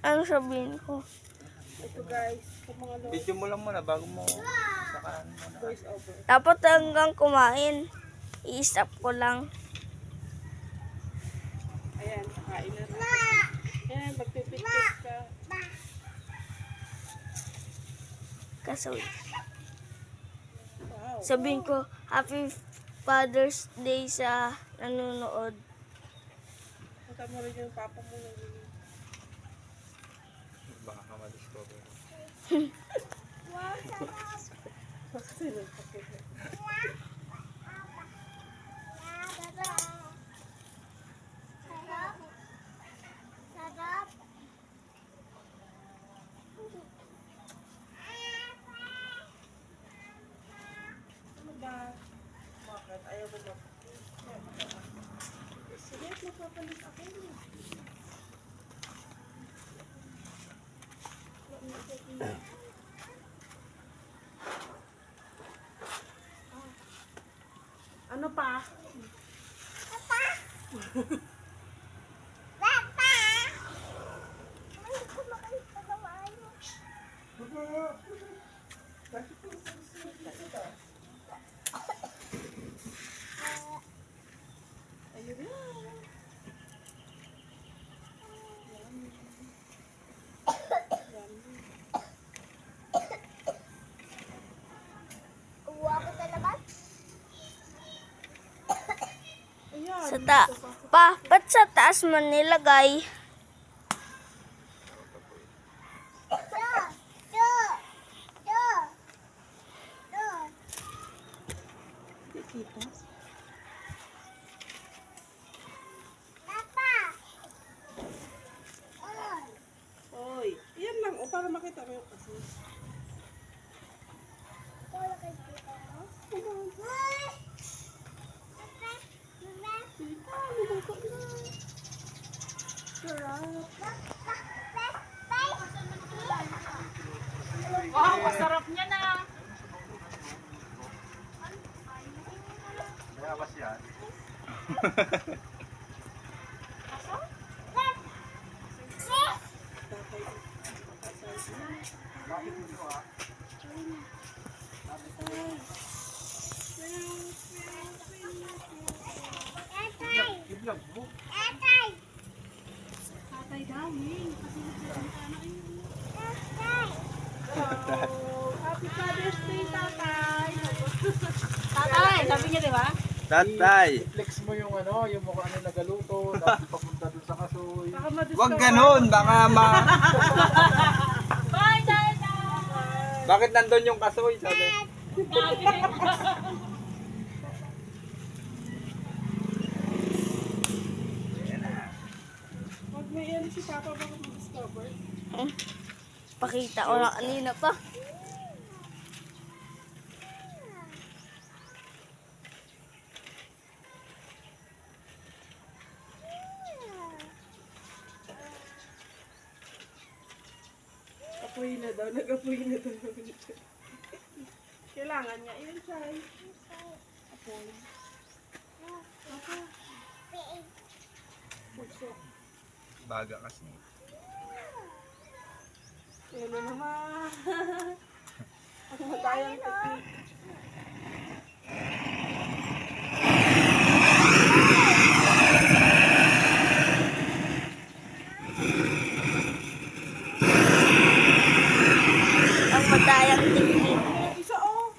Ano sabihin ko? Ito guys, sa mga lord. Video mo lang muna bago mo sakaan muna. Voice over. Dapat hanggang kumain. I-stop ko lang. Ayan, kakain na natin. Ayan, magpipit-pit ka. Kaso, Wow. sabihin ko, Happy Father's Day sa nanonood. Punta mo rin yung papa mo na yun. Baka ka ma-discover. Kasi nagpapit. Ano ba? Bakit? Ayaw mo mag... Sige, magpapalit ako. Ano pa? Ayun na. Ayan. Sa ba't sa taas mo nilagay? Kita. Oy, yan lang. O, para makita mo yung kasi. Kita, luluto na. Sarap. Wow, masarap niya na. Kaya ba siya? I-vlog mo. Tatay daming. Kasi Hello. Happy Father's Day, tatay. tatay, sabi niya, di ba? Tatay! Flex mo yung ano, yung mukha na nagaluto, tapos papunta dun sa kasoy. Baka ma-discover. Huwag ganun! Baka Bye, tatay! Bakit nandun yung kasoy? Sabi. Huwag may yan si Papa, baka ma-discover. Pakita ko na kanina pa. Apoy na daw, nag-apoy na daw. Kailangan niya yun, Chay. Apoy. Puso. Baga kasi. Ano naman? Ang matayang technique. Ang madayang tingin. Isa, oh.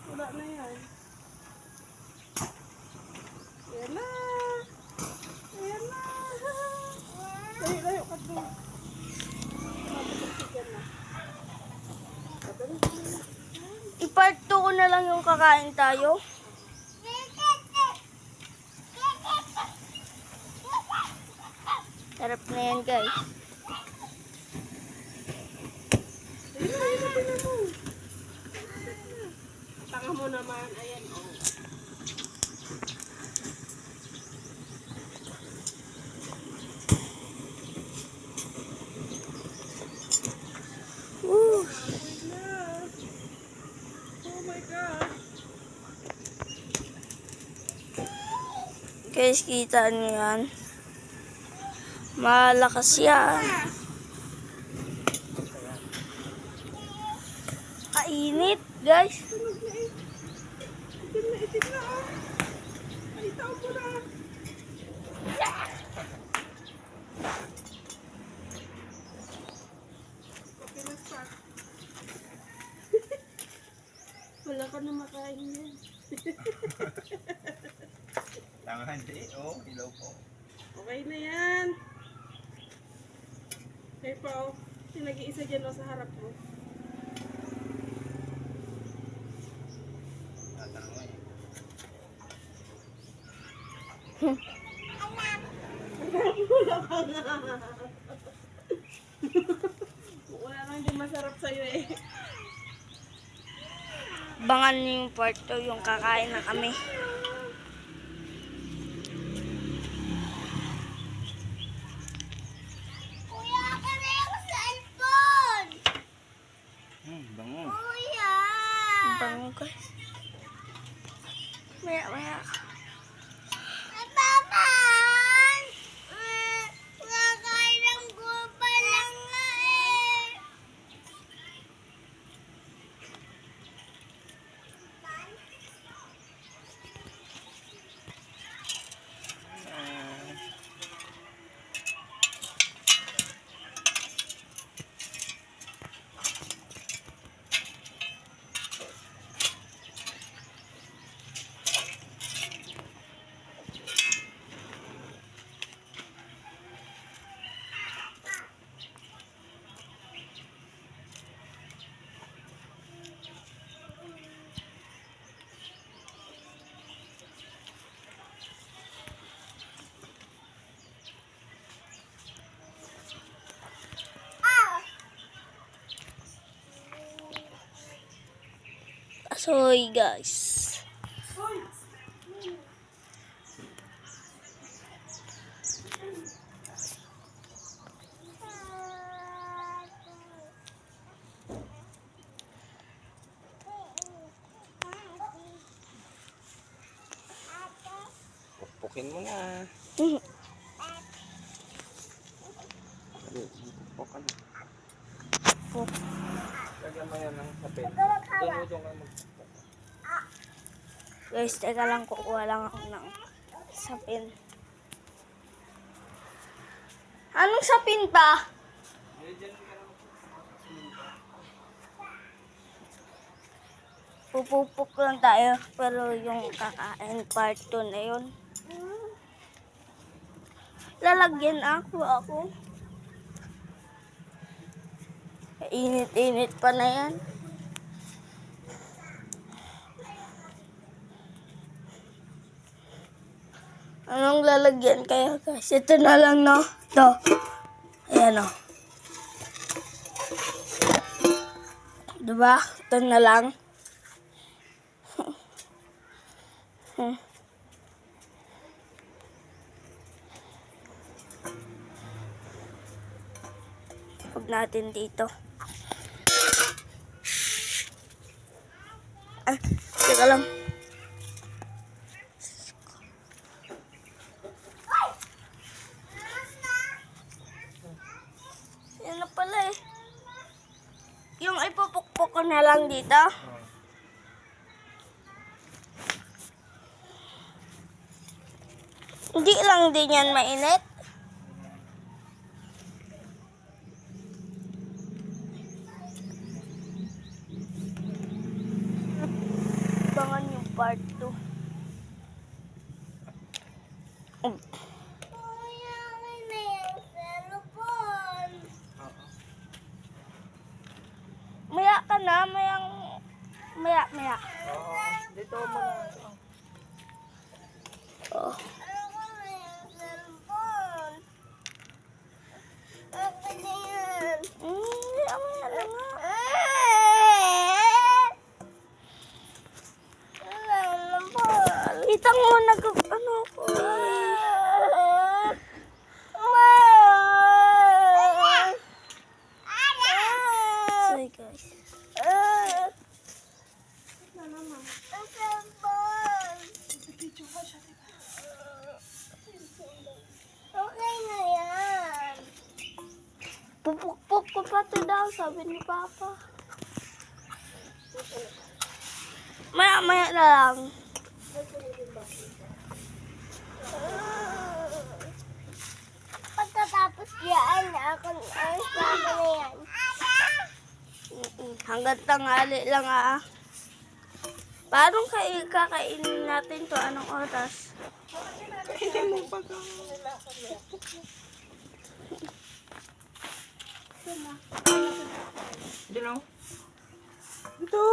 Wala na yan. Ayan na. Ayan na. Layo ka doon. Mabagsigan na. I-part 2 ko na lang yung kakain tayo. Sarap na yan, guys. Ayun na, tingnan mo. Tanga mo naman. Ayan, oh. Woo! Wait na. Oh my God. Guys, kita niyo yan. Malakas yan. Kainit, guys. Itim na oh. Ay, tao ko na. Okay na start. Wala ka na makain yan. Tangan eh. Oh, ilaw po. Okay na yan. Hey, Pao. Nag-iisa dyan o sa harap mo. Tatanong mo eh. Wala nang hindi masarap sa'yo eh. Bangan niyo yung part 2, yung kakain na kami. Kuya, ka na yung cellphone! Bango. Kuya! Bango, guys. Maya. Napakan! Nakailang ko pa lang nga eh. Asoy, guys. Pukpukin mo na. Pukpuk ka na. Puk. Lagyan mo yan ng sapin. Doon ka mag... Guys, teka lang, kukuha lang ako ng sapin. Anong sapin pa? Pupupuk lang tayo, pero yung kakain part 2 na yun. Lalagyan ako. Init-init pa na yan. Anong lalagyan kaya, guys? Ito na lang, no? Ito. Ayan, no? Diba? Ito na lang. Huwag natin dito. Ay, teka lang. Yan na pala eh. Yung ipupukpok ko na lang dito. Hindi lang din yan mainit. Abangan yung part 2. Kuya, akin na yung cellphone. Maya ka na, maya. Dito mo na. Oh. Ako na yung cellphone. Akin na yan. Maya na nga. Itang mo ano ko. Sorry guys. Ang cellphone. pati daw, sabi ni Papa. Maya-maya na lang. Pagkatapos yan, ako na yan. Hanggang tanghali lang ah. Paano kakainin natin to? Anong oras? Diyan o. Ito.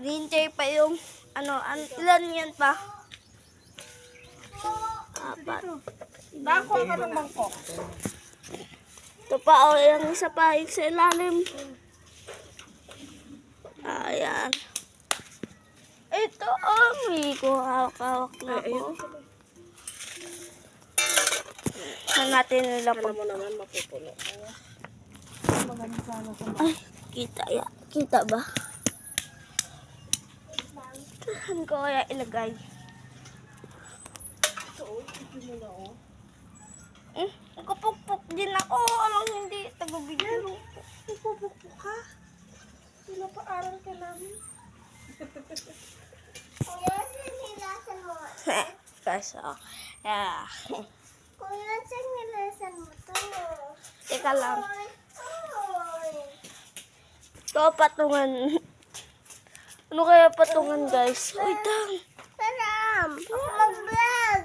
Hintay pa yung ilan yan pa? Apat. Dako ka ng mangkok. Ito pa, yung isa pa, yung sa ilalim. Ayan. Ito, may hawak-hawak na ako. Saan natin nilapag? Mo naman mapupuno. Ay, kita ya. Kita ba? Saan ko kaya ilagay? Nagpupukpuk din ako. Alam hindi tagbibigyan. Nagpupukpuk ka? Pinapaaral ka namin. Kuya, sinilasan mo. Kaso, yeah. Kuya, sinilasan mo to. Teka lang. Oy. Ito, patungan. Ano kaya patungan, guys? Uy, tang. Salam! Ako mag-vlog!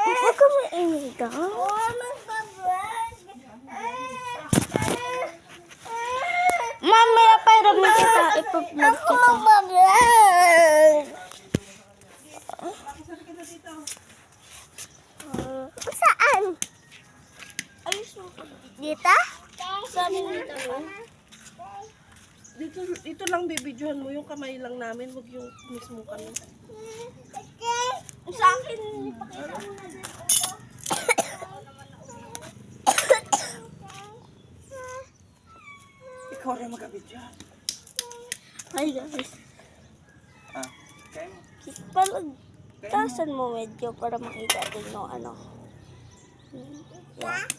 Huwag ka maingay ka. Mamaya pa rin kita. Ipa-vlog kita. Saan? Ayos mo. Dito? Saan dito mo? Dito lang bibidyohan mo yung kamay lang namin, wag yung mismo kami. Sa akin, ipakita mo na dito. Ikaw rin mag-abidyo. Ay, guys. Ah, kaya mo. Tasan mo medyo para makita din no ano. Yan.